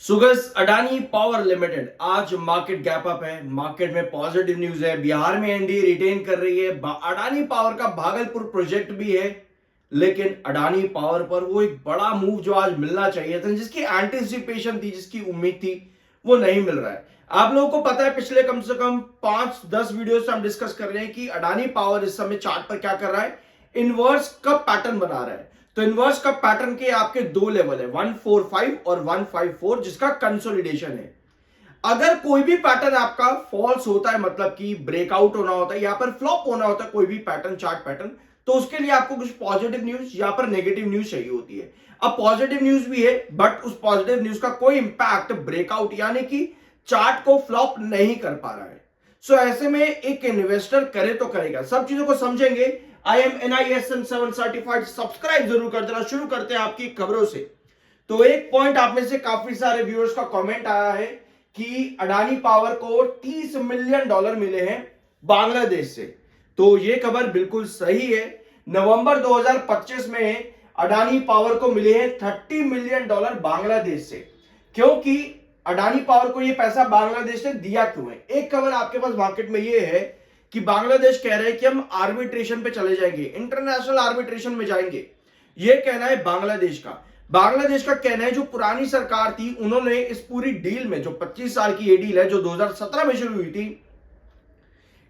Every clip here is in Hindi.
सुगस अडानी पावर लिमिटेड आज मार्केट गैप अप है। मार्केट में पॉजिटिव न्यूज है। बिहार में एनडीए रिटेन कर रही है। अडानी पावर का भागलपुर प्रोजेक्ट भी है, लेकिन अडानी पावर पर वो एक बड़ा मूव जो आज मिलना चाहिए था, जिसकी एंटिसिपेशन थी, जिसकी उम्मीद थी, वो नहीं मिल रहा है। आप लोगों को पता है पिछले कम से कम 5-10 वीडियो से हम डिस्कस कर रहे हैं कि अडानी पावर इस समय चार्ट पर क्या कर रहा है, इनवर्स का पैटर्न बना रहा है। तो इनवर्स का पैटर्न के आपके दो लेवल है, 145 और 154, जिसका कंसोलिडेशन है। अगर कोई भी पैटर्न आपका फॉल्स होता है, मतलब कि ब्रेकआउट होना होता है, यहां पर फ्लॉप होना होता है कोई भी पैटर्न, चार्ट पैटर्न, तो उसके लिए आपको कुछ पॉजिटिव न्यूज या पर नेगेटिव न्यूज चाहिए होती है। अब पॉजिटिव न्यूज भी है, बट उस पॉजिटिव न्यूज का कोई इंपैक्ट ब्रेकआउट यानी कि चार्ट को फ्लॉप नहीं कर पा रहा है। सो ऐसे में एक इन्वेस्टर करे तो करेगा, सब चीजों को समझेंगे। I am NISM 7 certified, subscribe जरूर कर देना। शुरू करते हैं आपकी खबरों से। तो एक पॉइंट आप में से काफी सारे व्यूअर्स का कमेंट आया है कि अडानी पावर को $30 मिलियन मिले हैं बांग्लादेश से। तो ये खबर बिल्कुल सही है। नवंबर 2025 में अडानी पावर को मिले हैं $30 मिलियन बांग्लादेश से। क्योंकि अडानी पावर को ये पैसा बांग्लादेश ने दिया क्यों है? एक खबर आपके पास मार्केट में ये है कि बांग्लादेश कह रहे हैं कि हम आर्बिट्रेशन पे चले जाएंगे, इंटरनेशनल आर्बिट्रेशन में जाएंगे। ये कहना है बांग्लादेश का। बांग्लादेश का कहना है जो पुरानी सरकार थी, उन्होंने इस पूरी डील में, जो 25 साल की ये डील है जो 2017 में शुरू हुई थी,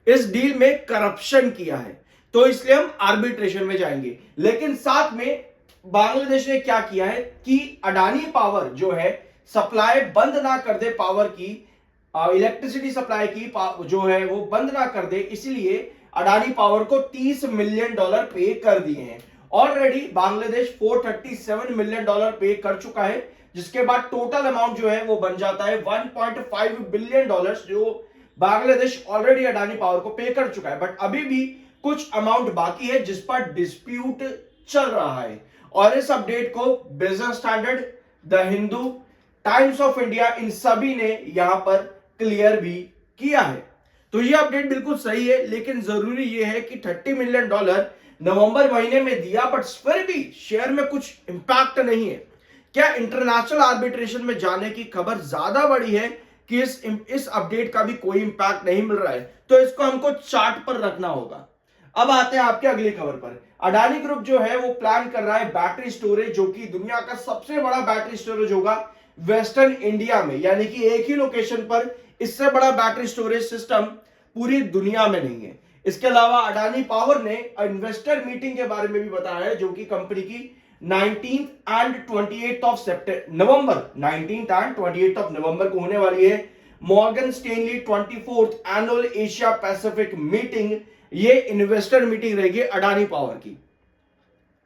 इस डील में करप्शन किया है, तो इसलिए हम आर्बिट्रेशन में जाएंगे। लेकिन साथ में बांग्लादेश ने क्या किया है कि अडानी पावर जो है सप्लाई बंद ना कर दे, पावर की इलेक्ट्रिसिटी सप्लाई की जो है वो बंद ना कर दे, इसलिए अडानी पावर को $30 मिलियन पे कर दिए हैं। ऑलरेडी बांग्लादेश $437 मिलियन पे कर चुका है, जिसके बाद टोटल अमाउंट जो है वो बन जाता है $1.5 बिलियन, जो बांग्लादेश ऑलरेडी अडानी पावर को पे कर चुका है। बट अभी भी कुछ अमाउंट बाकी है जिस पर डिस्प्यूट चल रहा है, और इस अपडेट को Business Standard, the Hindu, Times of India, इन सभी ने यहां पर क्लियर भी किया है। तो ये अपडेट बिल्कुल सही है, लेकिन जरूरी ये है कि $30 मिलियन नवंबर महीने में दिया, बट फिर भी शेयर में कुछ इंपैक्ट नहीं है। क्या इंटरनेशनल आर्बिट्रेशन में जाने की खबर ज्यादा बड़ी है कि इस अपडेट का भी कोई इंपैक्ट नहीं मिल रहा है? तो इसको हमको चार्ट पर रखना होगा। अब आते हैं आपके अगली खबर पर। अडानी ग्रुप जो है वो प्लान कर रहा है बैटरी स्टोरेज, जो कि दुनिया का सबसे बड़ा बैटरी स्टोरेज होगा वेस्टर्न इंडिया में, यानी कि एक ही लोकेशन पर इससे बड़ा बैटरी स्टोरेज सिस्टम पूरी दुनिया में नहीं है। इसके अलावा अडानी पावर ने इन्वेस्टर मीटिंग के बारे में भी बताया है, जो कि कंपनी की 19th and 28th of November 19th and 28th of November को होने वाली है। Morgan Stanley 24th annual Asia Pacific meeting, ये इन्वेस्टर मीटिंग रहेगी अडानी पावर की।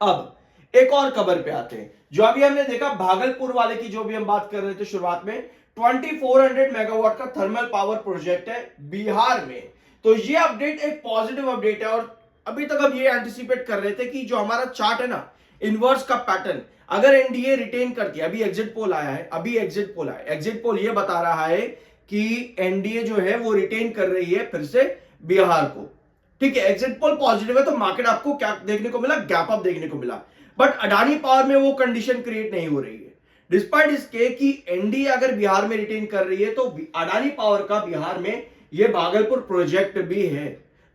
अब एक और खबर पे आते हैं, जो अभी हमने देखा भागलपुर वाले की, जो भी हम बात कर रहे थे शुरुआत में, 2400 मेगावाट का थर्मल पावर प्रोजेक्ट है बिहार में। तो ये अपडेट एक पॉजिटिव अपडेट है, और अभी तक हम ये एंटिसिपेट कर रहे थे कि जो हमारा चार्ट है ना, इनवर्स का पैटर्न, अगर एनडीए रिटेन करती है, अभी एग्जिट पोल आया है, एग्जिट पोल ये बता रहा है कि एनडीए जो है वो रिटेन कर रही है फिर से बिहार को। ठीक है, एग्जिट पोल पॉजिटिव है, तो मार्केट आपको क्या देखने को मिला? गैप अप देखने को मिला। बट अडानी पावर में वो कंडीशन क्रिएट नहीं हो रही है, डिस्पाइट इसके कि एनडीए अगर बिहार में रिटेन कर रही है, तो अडानी पावर का बिहार में ये भागलपुर प्रोजेक्ट भी है।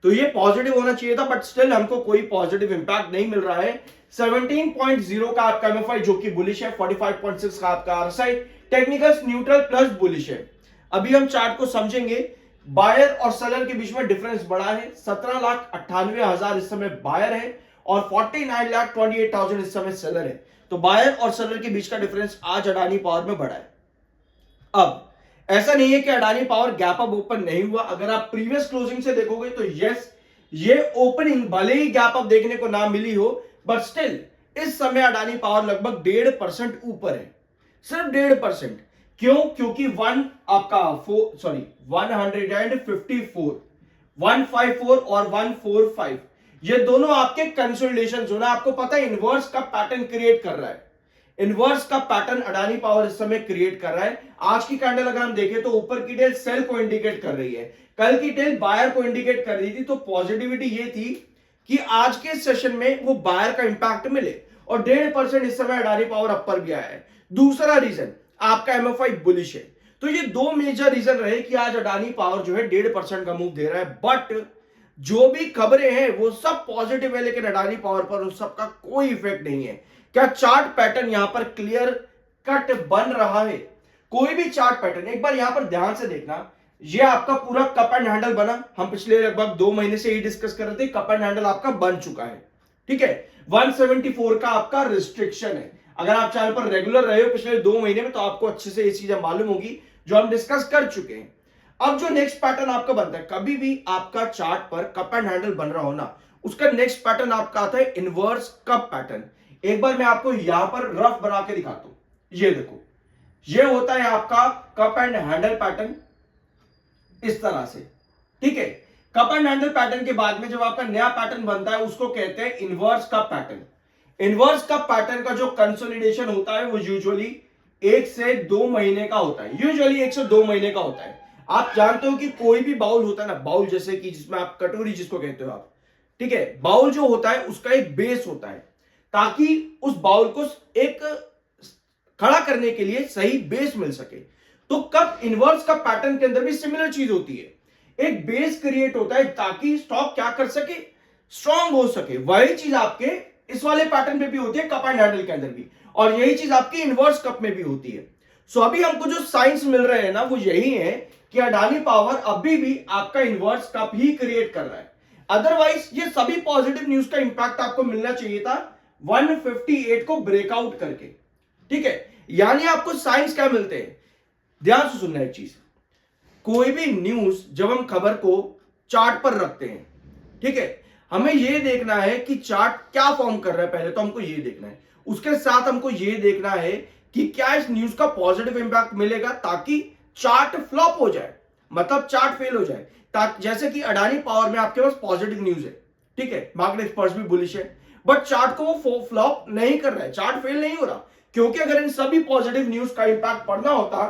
तो ये पॉजिटिव होना चाहिए था, बट स्टिल हमको कोई पॉजिटिव इंपैक्ट नहीं मिल रहा है। 17.0 का आपका एमएफआई जो कि बुलिश है, 45.6 का आपका RSI, technical neutral plus bullish है। अभी हम चार्ट को समझेंगे। बायर और सेलर के बीच में डिफरेंस बड़ा है। 17,98,000 इस समय बायर है और 49,28,000 इस समय सेलर है। तो बायर और सेलर के बीच का डिफरेंस आज अडानी पावर में बढ़ा है। अब ऐसा नहीं है कि Adani power gap up open नहीं हुआ। अगर आप प्रीवियस क्लोजिंग से देखोगे तो यस, ये ओपनिंग भले ही गैप अप देखने को ना मिली हो, बट स्टिल इस समय अडानी पावर लगभग 1.5% ऊपर है, सिर्फ 1.5%। क्यों? क्योंकि 154 और 145, ये दोनों आपके कंसोलिडेशन जोन है। आपको पता है इनवर्स का पैटर्न क्रिएट कर रहा है, इनवर्स का पैटर्न अडानी पावर इस समय क्रिएट कर रहा है। आज की कैंडल अगर हम देखें तो ऊपर की टेल सेल को इंडिकेट कर रही है, कल की टेल बायर को इंडिकेट कर रही थी। तो पॉजिटिविटी ये थी कि आज के सेशन में वो बायर का इंपैक्ट मिले, और 1.5% इस समय अडानी पावर अपर भी आया है। दूसरा रीजन, आपका एमएफआई बुलिश है। तो ये दो मेजर रीजन रहे कि आज अडानी पावर जो है 1.5% का मूव दे रहा है। बट जो भी खबरें हैं वो सब पॉजिटिव है, लेकिन अडानी पावर पर उन सबका कोई इफेक्ट नहीं है। क्या चार्ट पैटर्न यहां पर क्लियर कट बन रहा है? कोई भी चार्ट पैटर्न एक बार यहां पर ध्यान से देखना, ये आपका पूरा कप एंड हैंडल बना। हम पिछले लगभग 2 महीने से ही डिस्कस कर रहे थे, कप एंड हैंडल आपका बन चुका है। ठीक है, 174 का आपका रिस्ट्रिक्शन है। अगर आप चैनल पर रेगुलर रहे हो पिछले 2 महीने में तो आपको अच्छे से ये चीजें मालूम होगी जो हम डिस्कस कर चुके हैं। अब जो नेक्स्ट पैटर्न आपका बनता है, कभी भी आपका चार्ट पर कप एंड हैंडल बन रहा हो ना, उसका नेक्स्ट पैटर्न आपका आता है इनवर्स कप पैटर्न। एक बार मैं आपको यहां पर रफ बना के दिखाता हूं। ये देखो, ये होता है आपका कप एंड हैंडल पैटर्न इस तरह से। ठीक है, कप एंड हैंडल पैटर्न के बाद में जब आपका नया पैटर्न बनता है उसको कहते हैं inverse cup pattern. Inverse cup pattern का जो कंसोलिडेशन होता है वो यूजुअली 1 से 2 महीने का होता है। यूजुअली 1 से 2 महीने का होता है। आप जानते हो कि कोई भी बाउल होता है ना, बाउल जैसे कि जिसमें आप कटोरी जिसको कहते हो आप, ठीक है, बाउल जो होता है उसका एक बेस होता है, ताकि उस बाउल को एक खड़ा करने के लिए सही बेस मिल सके। तो कप इनवर्स कप पैटर्न के अंदर भी सिमिलर चीज होती है। एक बेस क्रिएट होता है ताकि स्टॉक क्या कर सके, स्ट्रांग हो सके। वही चीज आपके इस वाले पैटर्न में भी होती है, कप एंड हैंडल के अंदर भी, और यही चीज आपकी इनवर्स कप में भी होती है। सो अभी हमको जो साइंस मिल रहे हैं ना वो यही है कि अडानी पावर अभी भी आपका इनवर्स कप ही क्रिएट कर रहा है। अदरवाइज ये सभी पॉजिटिव न्यूज का इंपैक्ट आपको मिलना चाहिए था 158 को ब्रेकआउट करके। ठीक है, यानी आपको साइंस क्या मिलते हैं, ध्यान से सुनना एक चीज। कोई भी न्यूज जब हम खबर को चार्ट पर रखते हैं, ठीक है, हमें यह देखना है कि चार्ट क्या फॉर्म कर रहा है। पहले तो हमको यह देखना है, उसके साथ हमको यह देखना है कि क्या इस न्यूज का पॉजिटिव इंपैक्ट मिलेगा ताकि चार्ट फ्लॉप हो जाए, मतलब चार्ट फेल हो जाए। जैसे कि अडानी पावर में आपके पास पॉजिटिव न्यूज है, ठीक है, मार्केट एक्सपर्ट्स भी बुलिश है, बट चार्ट को वो फ्लॉप नहीं कर रहा है, चार्ट फेल नहीं हो रहा। क्योंकि अगर इन सभी पॉजिटिव न्यूज का इंपैक्ट पड़ना होता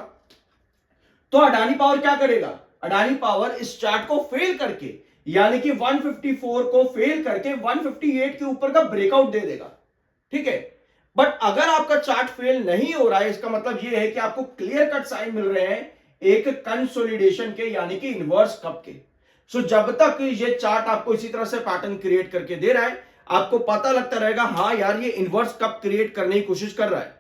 तो अडानी पावर क्या करेगा, अडानी पावर इस चार्ट को फेल करके, यानी कि 154 को फेल करके 158 के ऊपर का ब्रेकआउट दे देगा। ठीक है, बट अगर आपका चार्ट फेल नहीं हो रहा है, इसका मतलब यह है कि आपको क्लियर कट साइन मिल रहे हैं एक कंसोलिडेशन के, यानी कि इनवर्स कप के। सो जब तक ये चार्ट आपको इसी तरह से पैटर्न क्रिएट करके दे रहा है, आपको पता लगता रहेगा हाँ यार ये इनवर्स कप क्रिएट करने की कोशिश कर रहा है।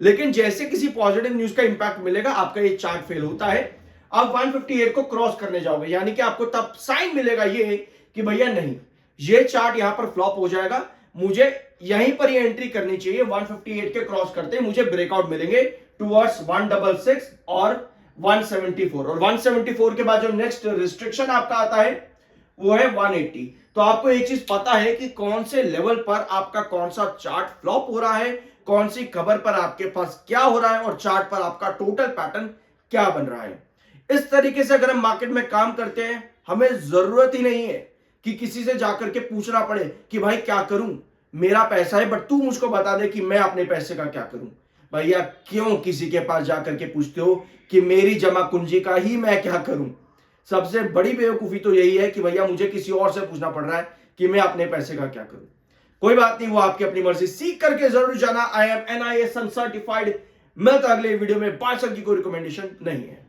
लेकिन जैसे किसी पॉजिटिव न्यूज का इंपैक्ट मिलेगा, आपका ये चार्ट फेल होता है, आप 158 को क्रॉस करने जाओगे, यानी कि आपको तब साइन मिलेगा ये कि भैया नहीं, ये चार्ट यहां पर फ्लॉप हो जाएगा, मुझे यहीं पर ये एंट्री करनी चाहिए। 158 के क्रॉस करते मुझे ब्रेकआउट मिलेंगे टुवर्ड्स 166 और 174, और 174 के बाद जो नेक्स्ट रिस्ट्रिक्शन आपका आता है वो है 180। तो आपको एक चीज पता है कि कौन से लेवल पर आपका कौन सा चार्ट फ्लॉप हो रहा है, कौन सी खबर पर आपके पास क्या हो रहा है, और चार्ट पर आपका टोटल पैटर्न क्या बन रहा है। इस तरीके से अगर हम मार्केट में काम करते हैं, हमें जरूरत ही नहीं है कि किसी से जाकर के पूछना पड़े कि भाई क्या करूं, मेरा पैसा है बट तू मुझको बता दे कि मैं अपने पैसे का क्या करूं। भैया क्यों किसी के पास जाकर के पूछते हो कि मेरी जमा कुंजी का ही मैं क्या करूं। सबसे बड़ी बेवकूफी तो यही है कि भैया मुझे किसी और से पूछना पड़ रहा है कि मैं अपने पैसे का क्या करूं। कोई बात नहीं, वो आपकी अपनी मर्जी, सीख करके जरूर जाना। I am NISM certified. मिलता अगले वीडियो में, 5 अंक की कोई रिकमेंडेशन नहीं है।